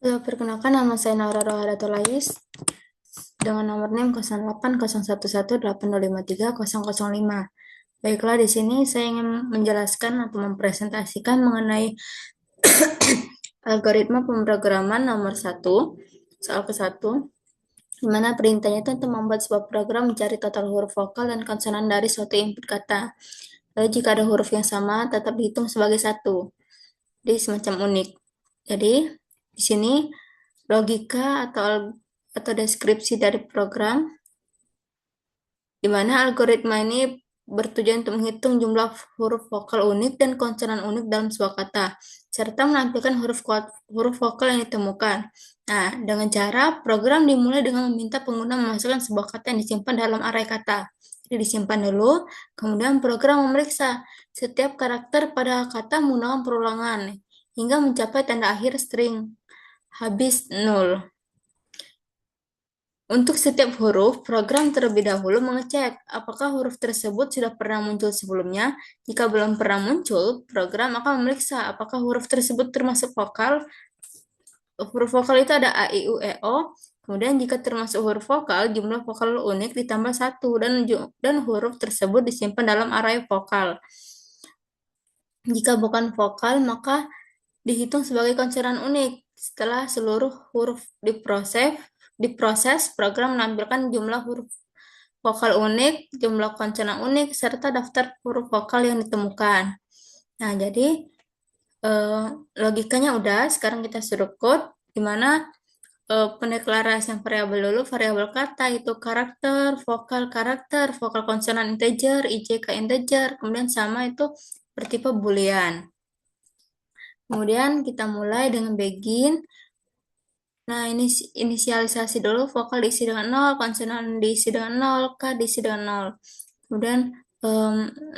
Perkenalkan, nama saya Naura Rohadatulais dengan nomor NIM 080118253005. Baiklah, di sini saya ingin menjelaskan atau mempresentasikan mengenai algoritma pemrograman nomor 1, soal ke-1, di mana perintahnya itu untuk membuat sebuah program mencari total huruf vokal dan konsonan dari suatu input kata. Lalu jika ada huruf yang sama, tetap dihitung sebagai satu. Jadi semacam unik. Jadi di sini logika atau deskripsi dari program, di mana algoritma ini bertujuan untuk menghitung jumlah huruf vokal unik dan konsonan unik dalam sebuah kata, serta menampilkan huruf vokal yang ditemukan. Nah, dengan cara program dimulai dengan meminta pengguna memasukkan sebuah kata yang disimpan dalam array kata. Jadi disimpan dulu, kemudian program memeriksa setiap karakter pada kata menggunakan perulangan, hingga mencapai tanda akhir string habis 0. Untuk setiap huruf, program terlebih dahulu mengecek apakah huruf tersebut sudah pernah muncul sebelumnya. Jika belum pernah muncul, program akan memeriksa apakah huruf tersebut termasuk vokal. Huruf vokal itu ada A, I, U, E, O. Kemudian jika termasuk huruf vokal, jumlah vokal unik ditambah 1 dan huruf tersebut disimpan dalam array vokal. Jika bukan vokal, maka dihitung sebagai konsonan unik. Setelah seluruh huruf diproses, program menampilkan jumlah huruf vokal unik, jumlah konsonan unik, serta daftar huruf vokal yang ditemukan. Nah, jadi logikanya udah, sekarang kita suruh code, di mana pendeklarasian variabel dulu, variabel kata itu karakter, vokal konsonan integer, IJK integer, kemudian sama itu bertipe boolean. Kemudian kita mulai dengan begin. Nah, ini inisialisasi dulu, vokal diisi dengan 0, konsonan diisi dengan 0, K diisi dengan 0. Kemudian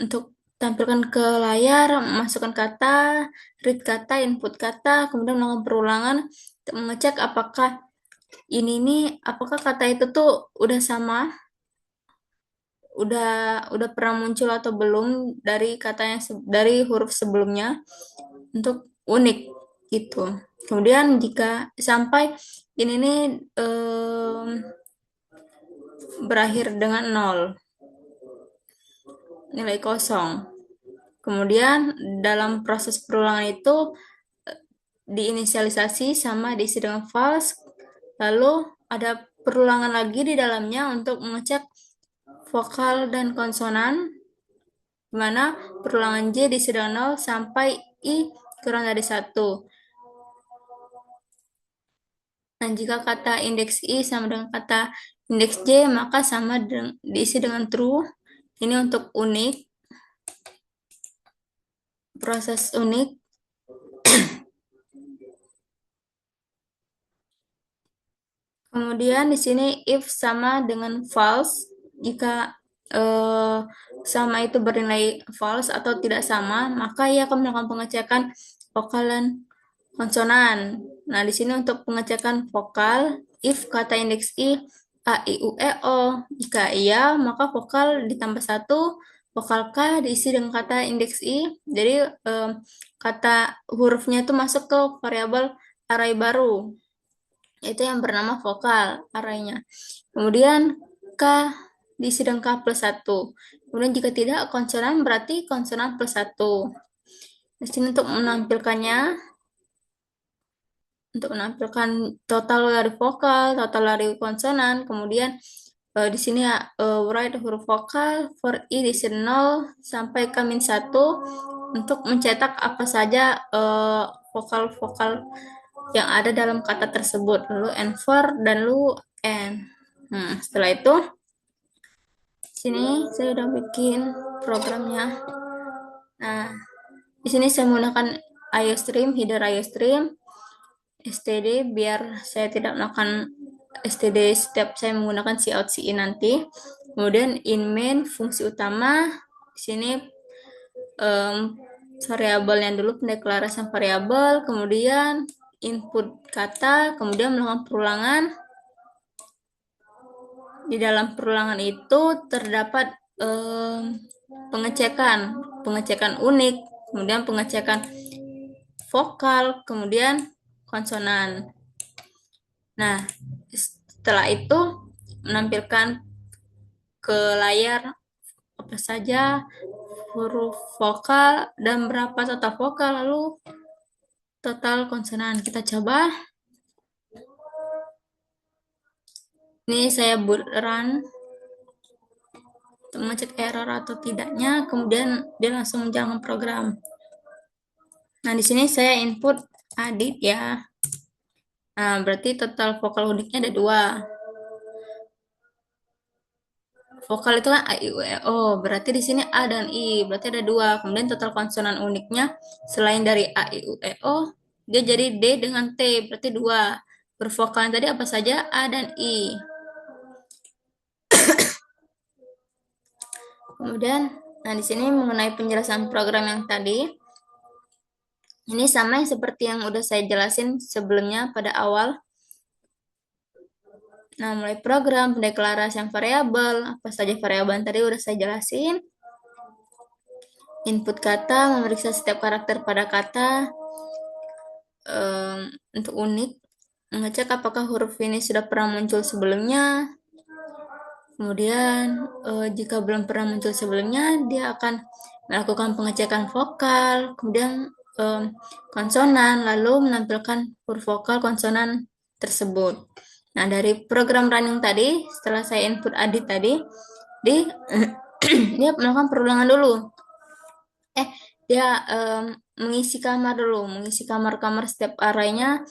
untuk tampilkan ke layar, masukkan kata, read kata, input kata, kemudian melakukan perulangan untuk mengecek apakah apakah kata itu tuh udah sama, udah pernah muncul atau belum dari huruf sebelumnya untuk unik gitu. Kemudian jika sampai ini nih berakhir dengan 0, nilai kosong. Kemudian dalam proses perulangan itu diinisialisasi sama diisi dengan false, lalu ada perulangan lagi di dalamnya untuk mengecek vokal dan konsonan, di mana perulangan J diisi dengan 0 sampai I kurang dari 1. Dan jika kata indeks I sama dengan kata indeks J, maka sama diisi dengan true. Ini untuk unik, proses unik. Kemudian di sini if sama dengan false, jika sama itu bernilai false atau tidak sama, maka ia akan melakukan pengecekan vokal dan konsonan. Nah, di sini untuk pengecekan vokal, if kata indeks I, A, I, U, E, O. Jika iya, maka vokal ditambah 1, vokal K diisi dengan kata indeks I. Jadi kata hurufnya itu masuk ke variabel array baru, itu yang bernama vokal arraynya. Kemudian K diisi dengan K plus 1. Kemudian jika tidak, konsonan berarti konsonan plus 1. Di sini untuk menampilkan total dari vokal, total dari konsonan, kemudian di sini write huruf vokal for I diisi 0 sampai ke min 1 untuk mencetak apa saja vokal-vokal yang ada dalam kata tersebut, lalu N for dan lalu N. Setelah itu sini saya udah bikin programnya. Nah, di sini saya menggunakan IOStream, header IOStream, std biar saya tidak melakukan std setiap saya menggunakan cout ci nanti. Kemudian in main fungsi utama, di sini variabelnya dulu, pendeklarasian variabel, kemudian input kata, kemudian melakukan perulangan. Di dalam perulangan itu terdapat pengecekan unik, kemudian pengecekan vokal, kemudian konsonan. Nah, setelah itu menampilkan ke layar apa saja huruf vokal dan berapa total vokal, lalu total konsonan. Kita coba. Ini saya run untuk mengecek error atau tidaknya, kemudian dia langsung menjalankan program. Nah, di sini saya input Adit ya. Nah, berarti total vokal uniknya ada 2. Vokal itu kan A, I, U, E, O. Berarti di sini A dan I. Berarti ada 2. Kemudian total konsonan uniknya selain dari A, I, U, E, O, dia jadi D dengan T. Berarti 2. Bervokal tadi apa saja? A dan I. Kemudian, nah di sini mengenai penjelasan program yang tadi, ini sama yang seperti yang udah saya jelasin sebelumnya pada awal. Nah, mulai program, pendeklarasian variabel, apa saja variabel yang tadi udah saya jelasin. Input kata, memeriksa setiap karakter pada kata. Untuk unik, mengecek apakah huruf ini sudah pernah muncul sebelumnya. Kemudian, jika belum pernah muncul sebelumnya, dia akan melakukan pengecekan vokal, kemudian konsonan, lalu menampilkan huruf vokal konsonan tersebut. Nah, dari program running tadi, setelah saya input Adit tadi, dia melakukan perulangan dulu. Dia mengisi kamar dulu, mengisi kamar-kamar setiap arraynya.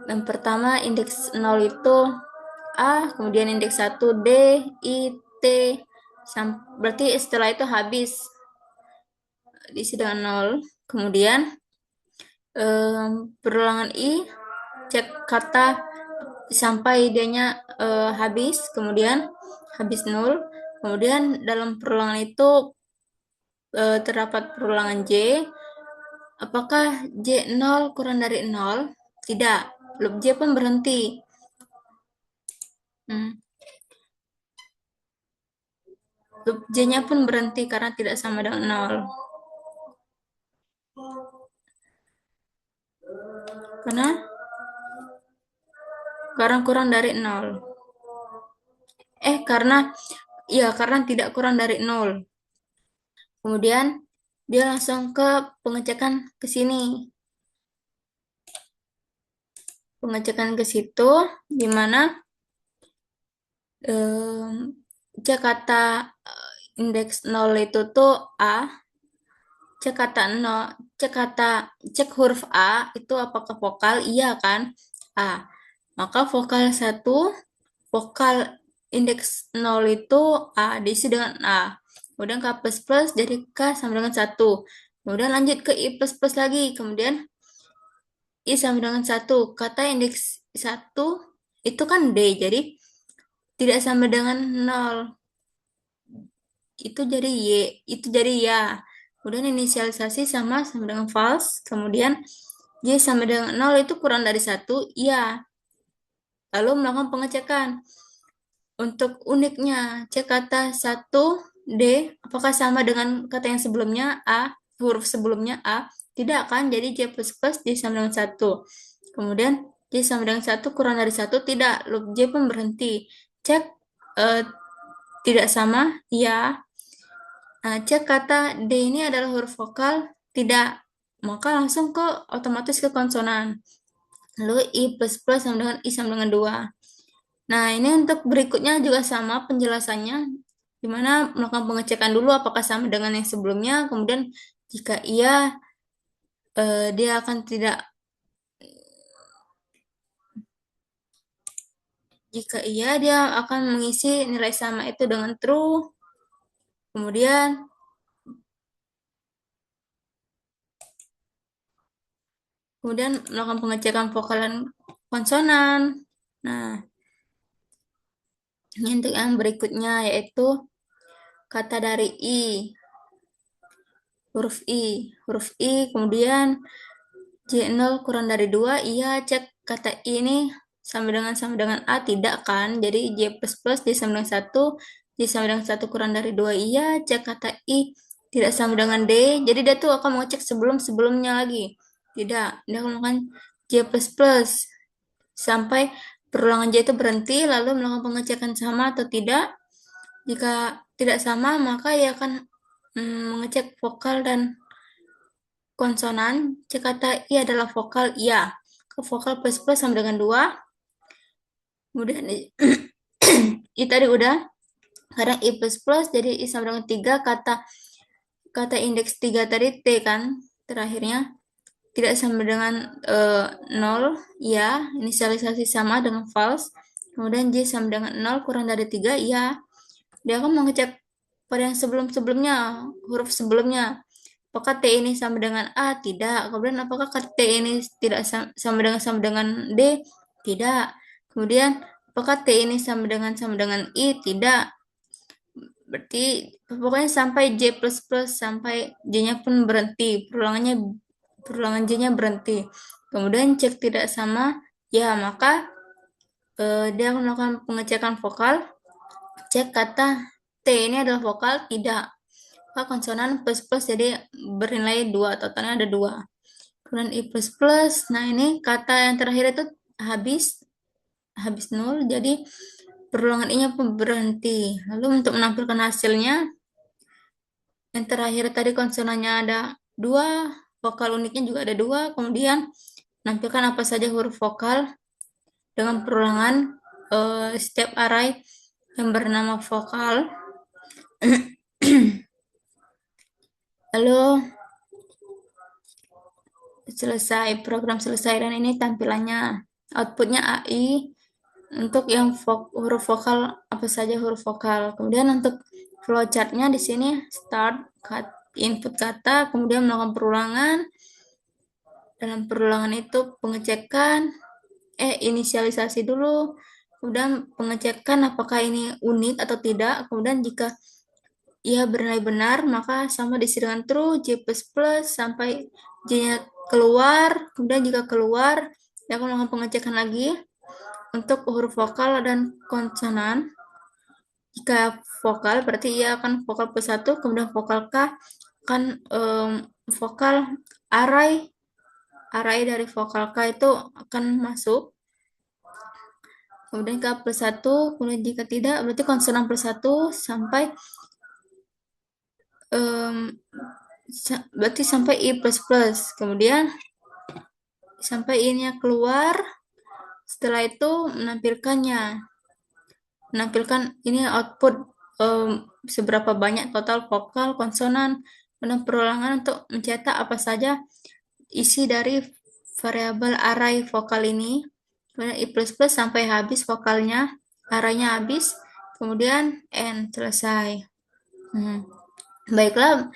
Yang pertama, indeks 0 itu A, kemudian indeks 1 D, I, T, berarti setelah itu habis diisi dengan 0. Kemudian perulangan I, cek kata sampai dianya habis, kemudian habis 0. Kemudian dalam perulangan itu terdapat perulangan J. Apakah J 0 kurang dari 0? Tidak. Loop J pun berhenti. Loop J-nya pun berhenti karena tidak sama dengan 0. Karena kurang dari 0. Karena tidak kurang dari 0. Kemudian dia langsung ke pengecekan ke sini. Pengecekan ke situ di mana cek kata indeks 0 itu tuh A, cek huruf A itu apakah vokal? Iya kan? A. Maka vokal indeks 0 itu A, diisi dengan A. Kemudian K++ jadi K sama dengan 1. Kemudian lanjut ke I++ lagi. Kemudian I sama dengan 1. Kata indeks 1 itu kan D, jadi tidak sama dengan 0. Itu jadi Y, itu jadi ya. Kemudian inisialisasi sama dengan false. Kemudian Y sama dengan 0 itu kurang dari 1, iya. Lalu melakukan pengecekan. Untuk uniknya, cek kata 1 D, apakah sama dengan kata yang sebelumnya A, huruf sebelumnya A? Tidak kan, jadi J++ J sama dengan 1. Kemudian J sama dengan 1 kurang dari 1, tidak. Loop J pun berhenti. Cek tidak sama, iya. Nah, cek kata D ini adalah huruf vokal, tidak. Maka langsung otomatis ke konsonan. Lalu I++ sama dengan I sama dengan 2. Nah, ini untuk berikutnya juga sama penjelasannya, di mana melakukan pengecekan dulu apakah sama dengan yang sebelumnya, kemudian jika iya, dia akan tidak, jika iya dia akan mengisi nilai sama itu dengan true, kemudian melakukan pengecekan vokal dan konsonan. Nah, ini untuk yang berikutnya yaitu kata dari I, huruf I, kemudian J0 kurang dari 2, iya cek kata I ini sama dengan A, tidak kan? Jadi J++ J sama dengan 1, J sama dengan 1 kurang dari 2, iya cek kata I tidak sama dengan D, jadi dia tuh akan mengecek sebelumnya lagi. Tidak, dia akan melakukan J++, sampai perulangan J itu berhenti, lalu melakukan pengecekan sama atau tidak. Jika tidak sama, maka ia akan mengecek vokal dan konsonan. Jika kata I adalah vokal, iya. Ke vokal plus plus sama dengan 2. Kemudian I tadi udah. Sekarang I plus plus, jadi I sama dengan 3. Kata indeks 3 tadi T kan, terakhirnya. Tidak sama dengan 0, ya. Inisialisasi sama dengan false. Kemudian J sama dengan 0, kurang dari 3, ya. Dia akan mengecek pada yang sebelum-sebelumnya, huruf sebelumnya. Apakah T ini sama dengan A? Tidak. Kemudian apakah T ini tidak sama dengan D? Tidak. Kemudian apakah T ini sama dengan I? Tidak. Berarti pokoknya sampai J++, sampai J-nya pun berhenti. Perulangan J-nya berhenti. Kemudian cek tidak sama, ya maka dia akan melakukan pengecekan vokal. Cek kata T ini adalah vokal, tidak. Konsonan plus plus, jadi bernilai 2, totalnya ada 2. Kemudian I plus plus, nah ini kata yang terakhir itu habis 0, jadi perulangan I-nya pun berhenti. Lalu untuk menampilkan hasilnya, yang terakhir tadi konsonannya ada 2, vokal uniknya juga ada 2, kemudian menampilkan apa saja huruf vokal dengan perulangan setiap array yang bernama vokal. Lalu selesai, program selesai, dan ini tampilannya. Outputnya AI untuk yang huruf vokal, apa saja huruf vokal. Kemudian untuk flowchartnya di sini start, input kata, kemudian melakukan perulangan. Dalam perulangan itu pengecekan, inisialisasi dulu, kemudian pengecekan apakah ini unik atau tidak. Kemudian jika ia bernilai benar, maka sama diisi dengan true, J++ sampai J-nya keluar. Kemudian jika keluar, dia akan melakukan pengecekan lagi untuk huruf vokal dan konsonan. Jika vokal, berarti ia akan vokal plus 1, kemudian vokal K akan vokal array dari vokal K itu akan masuk. Kemudian K plus 1, kemudian jika tidak, berarti konsonan plus 1 sampai berarti sampai I plus plus. Kemudian sampai I-nya keluar. Setelah itu menampilkan ini output seberapa banyak total vokal, konsonan, dan perulangan untuk mencetak apa saja isi dari variabel array vokal ini. Kemudian I++ sampai habis vokalnya, arraynya habis, kemudian N, selesai. Baiklah,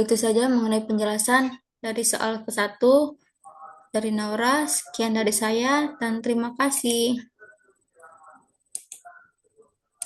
itu saja mengenai penjelasan dari soal ke-1 dari Naura. Sekian dari saya dan terima kasih.